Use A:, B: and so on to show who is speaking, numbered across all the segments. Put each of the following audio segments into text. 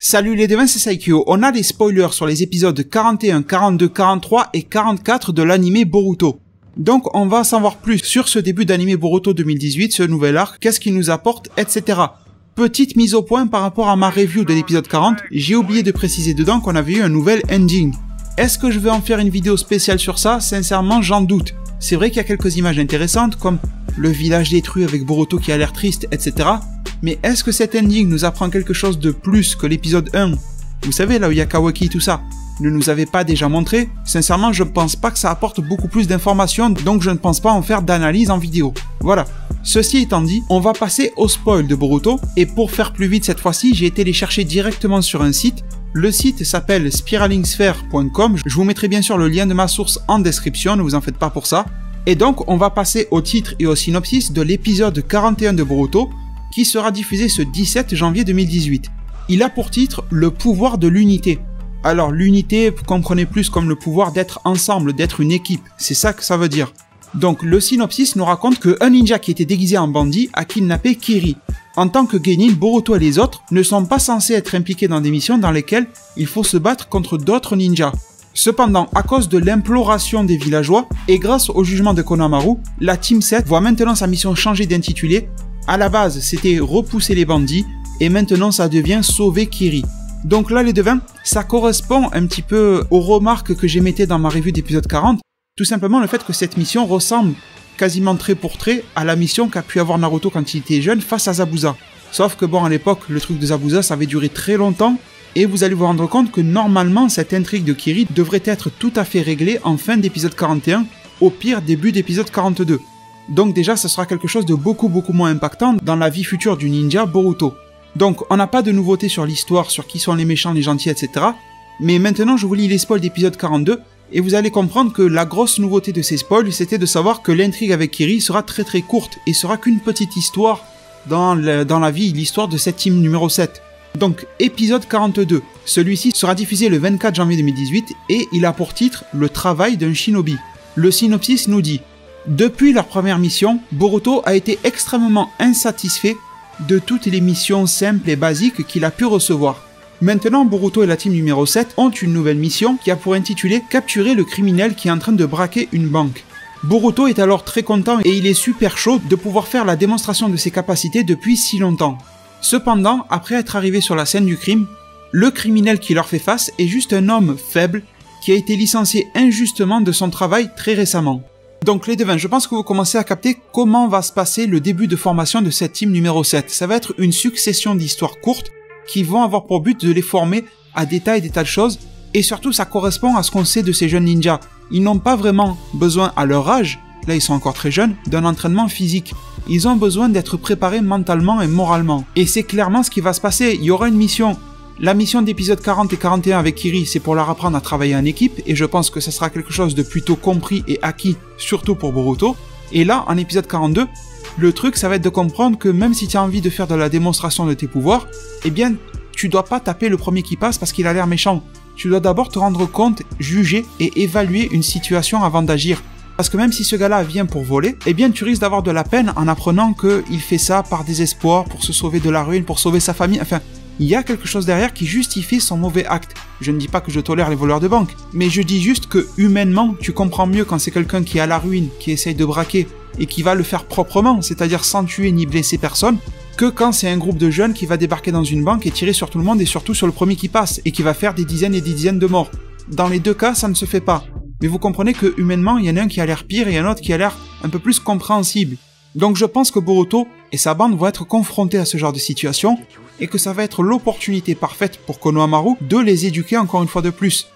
A: Salut les devins, c'est Saikyo. On a des spoilers sur les épisodes 41, 42, 43 et 44 de l'anime Boruto. Donc on va savoir plus sur ce début d'anime Boruto 2018, ce nouvel arc, qu'est-ce qu'il nous apporte, etc. Petite mise au point par rapport à ma review de l'épisode 40, j'ai oublié de préciser dedans qu'on avait eu un nouvel ending. Est-ce que je vais en faire une vidéo spéciale sur ça? Sincèrement, j'en doute. C'est vrai qu'il y a quelques images intéressantes, comme le village détruit avec Boruto qui a l'air triste, etc. Mais est-ce que cet ending nous apprend quelque chose de plus que l'épisode 1? Vous savez, là où il y a Kawaki et tout ça, ne nous avait pas déjà montré? Sincèrement, je ne pense pas que ça apporte beaucoup plus d'informations, donc je ne pense pas en faire d'analyse en vidéo. Voilà. Ceci étant dit, on va passer au spoil de Boruto, et pour faire plus vite cette fois-ci, j'ai été les chercher directement sur un site. Le site s'appelle spiralingsphere.com, je vous mettrai bien sûr le lien de ma source en description, ne vous en faites pas pour ça. Et donc, on va passer au titre et au synopsis de l'épisode 41 de Boruto, qui sera diffusé ce 17 janvier 2018. Il a pour titre « Le pouvoir de l'unité ». Alors l'unité, comprenez plus comme le pouvoir d'être ensemble, d'être une équipe, c'est ça que ça veut dire. Donc le synopsis nous raconte qu'un ninja qui était déguisé en bandit a kidnappé Kiri. En tant que genin, Boruto et les autres ne sont pas censés être impliqués dans des missions dans lesquelles il faut se battre contre d'autres ninjas. Cependant, à cause de l'imploration des villageois, et grâce au jugement de Konohamaru, la Team 7 voit maintenant sa mission changer d'intitulé. À la base, c'était repousser les bandits, et maintenant ça devient sauver Kiri. Donc là les devins, ça correspond un petit peu aux remarques que j'émettais dans ma review d'épisode 40, tout simplement le fait que cette mission ressemble quasiment trait pour trait à la mission qu'a pu avoir Naruto quand il était jeune face à Zabuza. Sauf que bon, à l'époque, le truc de Zabuza, ça avait duré très longtemps, et vous allez vous rendre compte que normalement cette intrigue de Kiri devrait être tout à fait réglée en fin d'épisode 41, au pire début d'épisode 42. Donc déjà, ce sera quelque chose de beaucoup moins impactant dans la vie future du ninja Boruto. Donc on n'a pas de nouveautés sur l'histoire, sur qui sont les méchants, les gentils, etc. Mais maintenant je vous lis les spoils d'épisode 42, et vous allez comprendre que la grosse nouveauté de ces spoils, c'était de savoir que l'intrigue avec Kiri sera très courte, et sera qu'une petite histoire dans la vie, l'histoire de cette team numéro 7. Donc épisode 42, celui-ci sera diffusé le 24 janvier 2018, et il a pour titre « Le travail d'un shinobi ». Le synopsis nous dit: depuis leur première mission, Boruto a été extrêmement insatisfait de toutes les missions simples et basiques qu'il a pu recevoir. Maintenant, Boruto et la team numéro 7 ont une nouvelle mission qui a pour intitulé « Capturer le criminel qui est en train de braquer une banque ». Boruto est alors très content et il est super chaud de pouvoir faire la démonstration de ses capacités depuis si longtemps. Cependant, après être arrivé sur la scène du crime, le criminel qui leur fait face est juste un homme faible qui a été licencié injustement de son travail très récemment. Donc les devins, je pense que vous commencez à capter comment va se passer le début de formation de cette team numéro 7. Ça va être une succession d'histoires courtes qui vont avoir pour but de les former à des tas et des tas de choses, et surtout ça correspond à ce qu'on sait de ces jeunes ninjas. Ils n'ont pas vraiment besoin à leur âge, là ils sont encore très jeunes, d'un entraînement physique. Ils ont besoin d'être préparés mentalement et moralement. Et c'est clairement ce qui va se passer, il y aura une mission. La mission d'épisode 40 et 41 avec Kiri, c'est pour leur apprendre à travailler en équipe, et je pense que ça sera quelque chose de plutôt compris et acquis, surtout pour Boruto. Et là, en épisode 42, le truc, ça va être de comprendre que même si tu as envie de faire de la démonstration de tes pouvoirs, eh bien, tu dois pas taper le premier qui passe parce qu'il a l'air méchant. Tu dois d'abord te rendre compte, juger et évaluer une situation avant d'agir. Parce que même si ce gars-là vient pour voler, eh bien tu risques d'avoir de la peine en apprenant qu'il fait ça par désespoir, pour se sauver de la ruine, pour sauver sa famille, enfin... Il y a quelque chose derrière qui justifie son mauvais acte. Je ne dis pas que je tolère les voleurs de banque, mais je dis juste que humainement, tu comprends mieux quand c'est quelqu'un qui est à la ruine, qui essaye de braquer, et qui va le faire proprement, c'est-à-dire sans tuer ni blesser personne, que quand c'est un groupe de jeunes qui va débarquer dans une banque et tirer sur tout le monde et surtout sur le premier qui passe, et qui va faire des dizaines et des dizaines de morts. Dans les deux cas, ça ne se fait pas. Mais vous comprenez que humainement, il y en a un qui a l'air pire et un autre qui a l'air un peu plus compréhensible. Donc je pense que Boruto et sa bande vont être confrontés à ce genre de situation, et que ça va être l'opportunité parfaite pour Konohamaru de les éduquer encore une fois de plus.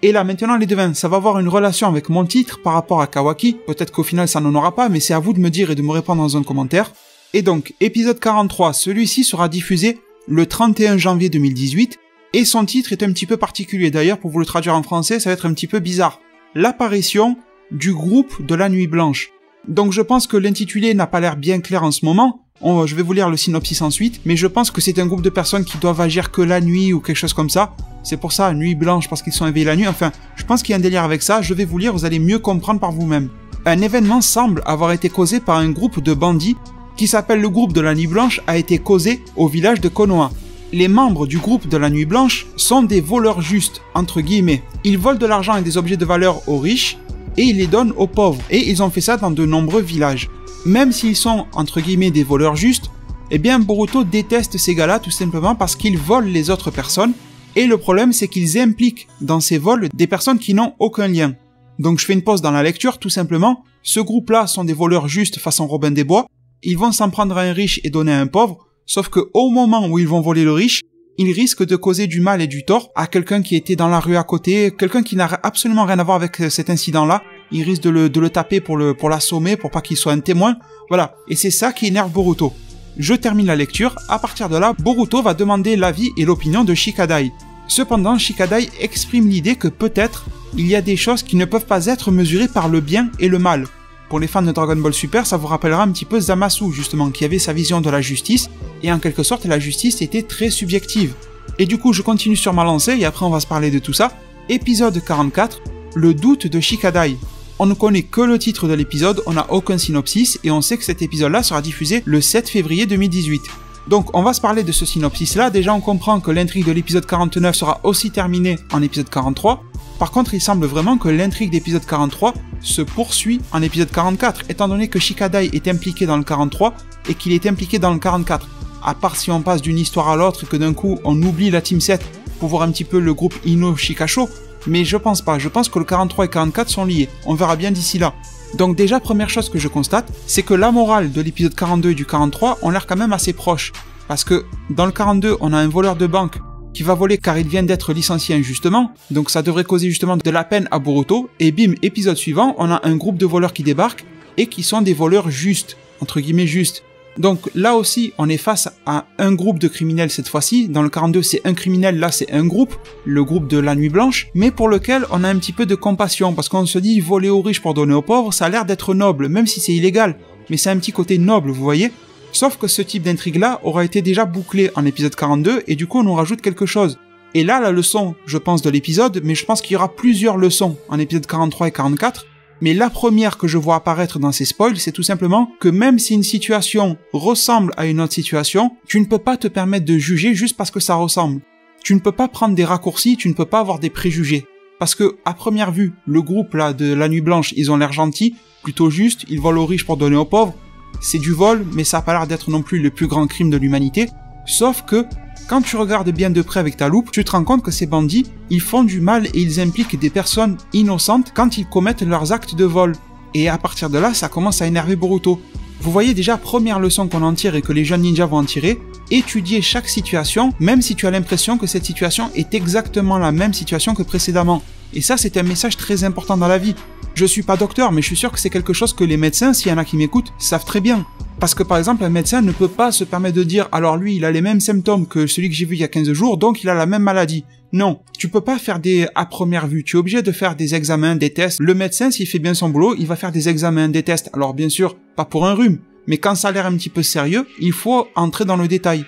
A: Et là maintenant les devins, ça va avoir une relation avec mon titre par rapport à Kawaki, peut-être qu'au final ça n'en aura pas, mais c'est à vous de me dire et de me répondre dans un commentaire. Et donc, épisode 43, celui-ci sera diffusé le 31 janvier 2018, et son titre est un petit peu particulier, d'ailleurs pour vous le traduire en français, ça va être un petit peu bizarre. L'apparition du groupe de la Nuit Blanche. Donc je pense que l'intitulé n'a pas l'air bien clair en ce moment, je vais vous lire le synopsis ensuite, mais je pense que c'est un groupe de personnes qui doivent agir que la nuit ou quelque chose comme ça. C'est pour ça, Nuit Blanche, parce qu'ils sont éveillés la nuit, enfin, je pense qu'il y a un délire avec ça, je vais vous lire, vous allez mieux comprendre par vous-même. Un événement semble avoir été causé par un groupe de bandits qui s'appelle le groupe de la Nuit Blanche a été causé au village de Konoha. Les membres du groupe de la Nuit Blanche sont des voleurs justes, entre guillemets. Ils volent de l'argent et des objets de valeur aux riches et ils les donnent aux pauvres. Et ils ont fait ça dans de nombreux villages. Même s'ils sont, entre guillemets, des voleurs justes, eh bien Boruto déteste ces gars-là tout simplement parce qu'ils volent les autres personnes. Et le problème, c'est qu'ils impliquent dans ces vols des personnes qui n'ont aucun lien. Donc je fais une pause dans la lecture, tout simplement. Ce groupe-là sont des voleurs justes façon Robin des Bois. Ils vont s'en prendre à un riche et donner à un pauvre. Sauf que au moment où ils vont voler le riche, ils risquent de causer du mal et du tort à quelqu'un qui était dans la rue à côté, quelqu'un qui n'a absolument rien à voir avec cet incident-là. Ils risquent de le taper pour l'assommer, pour pas qu'il soit un témoin. Voilà. Et c'est ça qui énerve Boruto. Je termine la lecture. À partir de là, Boruto va demander l'avis et l'opinion de Shikadai. Cependant, Shikadai exprime l'idée que peut-être il y a des choses qui ne peuvent pas être mesurées par le bien et le mal. Pour les fans de Dragon Ball Super, ça vous rappellera un petit peu Zamasu, justement, qui avait sa vision de la justice, et en quelque sorte, la justice était très subjective. Et du coup, je continue sur ma lancée, et après on va se parler de tout ça. Épisode 44, le doute de Shikadai. On ne connaît que le titre de l'épisode, on n'a aucun synopsis, et on sait que cet épisode-là sera diffusé le 7 février 2018. Donc on va se parler de ce synopsis-là. Déjà, on comprend que l'intrigue de l'épisode 49 sera aussi terminée en épisode 43. Par contre, il semble vraiment que l'intrigue d'épisode 43 se poursuit en épisode 44, étant donné que Shikadai est impliqué dans le 43 et qu'il est impliqué dans le 44. À part si on passe d'une histoire à l'autre et que d'un coup on oublie la Team 7 pour voir un petit peu le groupe Ino Shikasho, mais je pense pas, je pense que le 43 et 44 sont liés, on verra bien d'ici là. Donc déjà, première chose que je constate, c'est que la morale de l'épisode 42 et du 43 ont l'air quand même assez proches. Parce que dans le 42, on a un voleur de banque qui va voler car il vient d'être licencié injustement, donc ça devrait causer justement de la peine à Boruto, et bim, épisode suivant, on a un groupe de voleurs qui débarquent, et qui sont des voleurs justes, entre guillemets justes. Donc là aussi, on est face à un groupe de criminels cette fois-ci, dans le 42 c'est un criminel, là c'est un groupe, le groupe de la Nuit Blanche, mais pour lequel on a un petit peu de compassion, parce qu'on se dit voler aux riches pour donner aux pauvres, ça a l'air d'être noble, même si c'est illégal, mais c'est un petit côté noble, vous voyez. Sauf que ce type d'intrigue-là aura été déjà bouclé en épisode 42, et du coup on nous rajoute quelque chose. Et là, la leçon, je pense, de l'épisode, mais je pense qu'il y aura plusieurs leçons en épisode 43 et 44, mais la première que je vois apparaître dans ces spoils, c'est tout simplement que même si une situation ressemble à une autre situation, tu ne peux pas te permettre de juger juste parce que ça ressemble. Tu ne peux pas prendre des raccourcis, tu ne peux pas avoir des préjugés. Parce que, à première vue, le groupe là de la Nuit Blanche, ils ont l'air gentils, plutôt justes, ils volent aux riches pour donner aux pauvres. C'est du vol, mais ça n'a pas l'air d'être non plus le plus grand crime de l'humanité. Sauf que, quand tu regardes bien de près avec ta loupe, tu te rends compte que ces bandits, ils font du mal et ils impliquent des personnes innocentes quand ils commettent leurs actes de vol. Et à partir de là, ça commence à énerver Boruto. Vous voyez déjà, première leçon qu'on en tire et que les jeunes ninjas vont en tirer, étudier chaque situation, même si tu as l'impression que cette situation est exactement la même situation que précédemment. Et ça, c'est un message très important dans la vie. Je suis pas docteur, mais je suis sûr que c'est quelque chose que les médecins, s'il y en a qui m'écoutent, savent très bien. Parce que par exemple, un médecin ne peut pas se permettre de dire « alors lui, il a les mêmes symptômes que celui que j'ai vu il y a 15 jours, donc il a la même maladie ». Non, tu peux pas faire des à première vue, tu es obligé de faire des examens, des tests. Le médecin, s'il fait bien son boulot, il va faire des examens, des tests. Alors bien sûr, pas pour un rhume, mais quand ça a l'air un petit peu sérieux, il faut entrer dans le détail.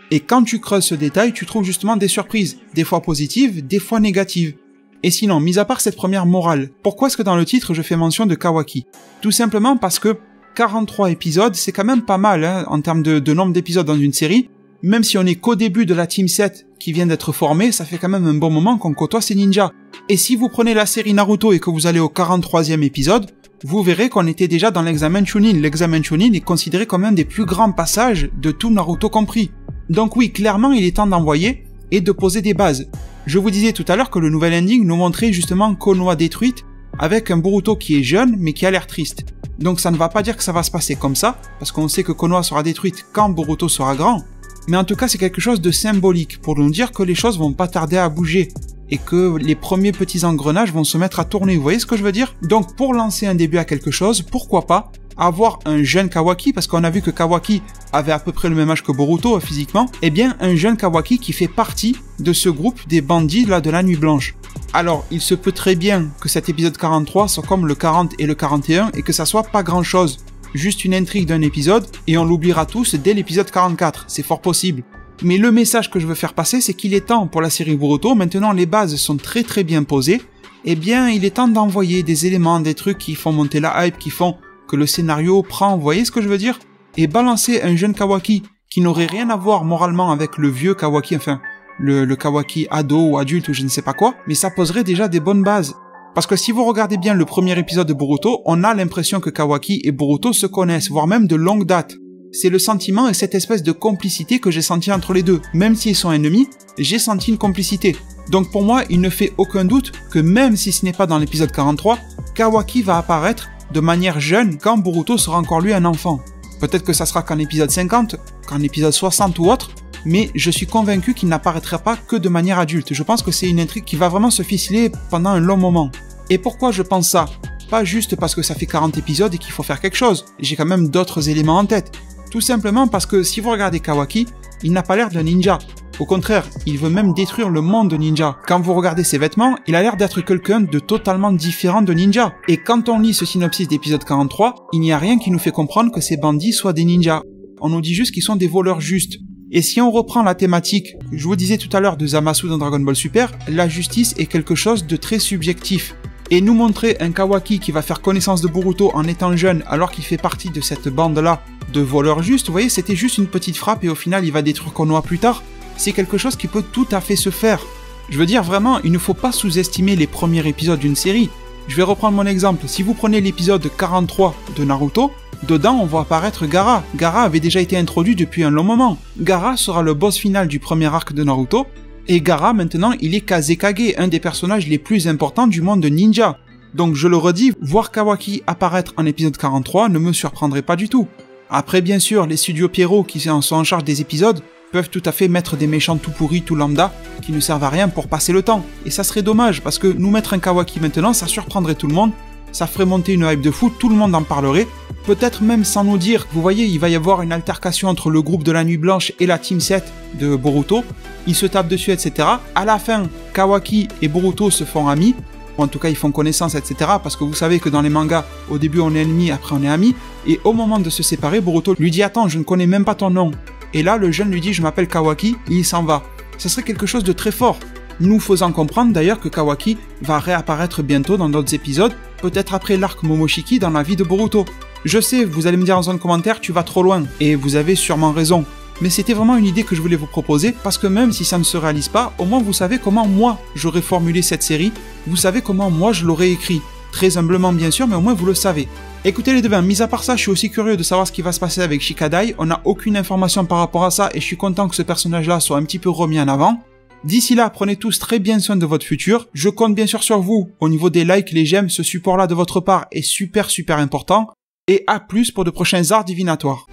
A: Et quand tu creuses ce détail, tu trouves justement des surprises, des fois positives, des fois négatives. Et sinon, mis à part cette première morale, pourquoi est-ce que dans le titre je fais mention de Kawaki? Tout simplement parce que 43 épisodes, c'est quand même pas mal hein, en termes de nombre d'épisodes dans une série. Même si on est qu'au début de la Team 7 qui vient d'être formée, ça fait quand même un bon moment qu'on côtoie ces ninjas. Et si vous prenez la série Naruto et que vous allez au 43e épisode, vous verrez qu'on était déjà dans l'examen Chunin. L'examen Chunin est considéré comme un des plus grands passages de tout Naruto compris. Donc oui, clairement il est temps d'envoyer et de poser des bases. Je vous disais tout à l'heure que le nouvel ending nous montrait justement Konoha détruite avec un Boruto qui est jeune mais qui a l'air triste. Donc ça ne va pas dire que ça va se passer comme ça, parce qu'on sait que Konoha sera détruite quand Boruto sera grand, mais en tout cas c'est quelque chose de symbolique pour nous dire que les choses vont pas tarder à bouger et que les premiers petits engrenages vont se mettre à tourner, vous voyez ce que je veux dire? Donc pour lancer un début à quelque chose, pourquoi pas avoir un jeune Kawaki, parce qu'on a vu que Kawaki avait à peu près le même âge que Boruto physiquement, eh bien un jeune Kawaki qui fait partie de ce groupe des bandits là de la Nuit Blanche. Alors il se peut très bien que cet épisode 43 soit comme le 40 et le 41 et que ça soit pas grand chose, juste une intrigue d'un épisode et on l'oubliera tous dès l'épisode 44, c'est fort possible. Mais le message que je veux faire passer, c'est qu'il est temps pour la série Boruto, maintenant les bases sont très bien posées, eh bien il est temps d'envoyer des éléments, des trucs qui font monter la hype, qui font que le scénario prend, vous voyez ce que je veux dire? Et balancer un jeune Kawaki qui n'aurait rien à voir moralement avec le vieux Kawaki, enfin, le Kawaki ado ou adulte ou je ne sais pas quoi, mais ça poserait déjà des bonnes bases. Parce que si vous regardez bien le premier épisode de Boruto, on a l'impression que Kawaki et Boruto se connaissent, voire même de longue date. C'est le sentiment et cette espèce de complicité que j'ai senti entre les deux. Même s'ils sont ennemis, j'ai senti une complicité. Donc pour moi, il ne fait aucun doute que même si ce n'est pas dans l'épisode 43, Kawaki va apparaître de manière jeune quand Boruto sera encore lui un enfant. Peut-être que ça sera qu'en épisode 50, qu'en épisode 60 ou autre, mais je suis convaincu qu'il n'apparaîtra pas que de manière adulte. Je pense que c'est une intrigue qui va vraiment se ficeler pendant un long moment. Et pourquoi je pense ça? Pas juste parce que ça fait 40 épisodes et qu'il faut faire quelque chose. J'ai quand même d'autres éléments en tête. Tout simplement parce que si vous regardez Kawaki, il n'a pas l'air d'un ninja. Au contraire, il veut même détruire le monde ninja. Quand vous regardez ses vêtements, il a l'air d'être quelqu'un de totalement différent de ninja. Et quand on lit ce synopsis d'épisode 43, il n'y a rien qui nous fait comprendre que ces bandits soient des ninjas. On nous dit juste qu'ils sont des voleurs justes. Et si on reprend la thématique, je vous disais tout à l'heure de Zamasu dans Dragon Ball Super, la justice est quelque chose de très subjectif. Et nous montrer un Kawaki qui va faire connaissance de Boruto en étant jeune alors qu'il fait partie de cette bande-là de voleurs justes, vous voyez, c'était juste une petite frappe et au final il va détruire Konoha plus tard. C'est quelque chose qui peut tout à fait se faire. Je veux dire vraiment, il ne faut pas sous-estimer les premiers épisodes d'une série. Je vais reprendre mon exemple. Si vous prenez l'épisode 43 de Naruto, dedans on voit apparaître Gaara. Gaara avait déjà été introduit depuis un long moment. Gaara sera le boss final du premier arc de Naruto. Et Gaara maintenant il est Kazekage, un des personnages les plus importants du monde de ninja. Donc je le redis, voir Kawaki apparaître en épisode 43 ne me surprendrait pas du tout. Après bien sûr, les studios Pierrot qui sont en charge des épisodes peuvent tout à fait mettre des méchants tout pourris, tout lambda, qui ne servent à rien pour passer le temps. Et ça serait dommage, parce que nous mettre un Kawaki maintenant, ça surprendrait tout le monde, ça ferait monter une hype de fou, tout le monde en parlerait, peut-être même sans nous dire, vous voyez, il va y avoir une altercation entre le groupe de la Nuit Blanche et la Team 7 de Boruto, ils se tapent dessus, etc. À la fin, Kawaki et Boruto se font amis, ou en tout cas ils font connaissance, etc. Parce que vous savez que dans les mangas, au début on est ennemis, après on est amis, et au moment de se séparer, Boruto lui dit « Attends, je ne connais même pas ton nom ». Et là, le jeune lui dit « Je m'appelle Kawaki » et il s'en va. Ce serait quelque chose de très fort. Nous faisant comprendre d'ailleurs que Kawaki va réapparaître bientôt dans d'autres épisodes, peut-être après l'arc Momoshiki dans la vie de Boruto. Je sais, vous allez me dire en zone commentaire, tu vas trop loin, et vous avez sûrement raison. Mais c'était vraiment une idée que je voulais vous proposer, parce que même si ça ne se réalise pas, au moins vous savez comment moi j'aurais formulé cette série, vous savez comment moi je l'aurais écrit. Très humblement bien sûr, mais au moins vous le savez. Écoutez les devins, mis à part ça, je suis aussi curieux de savoir ce qui va se passer avec Shikadai, on n'a aucune information par rapport à ça et je suis content que ce personnage-là soit un petit peu remis en avant. D'ici là, prenez tous très bien soin de votre futur, je compte bien sûr sur vous, au niveau des likes, les j'aime, ce support-là de votre part est super important, et à plus pour de prochains arts divinatoires.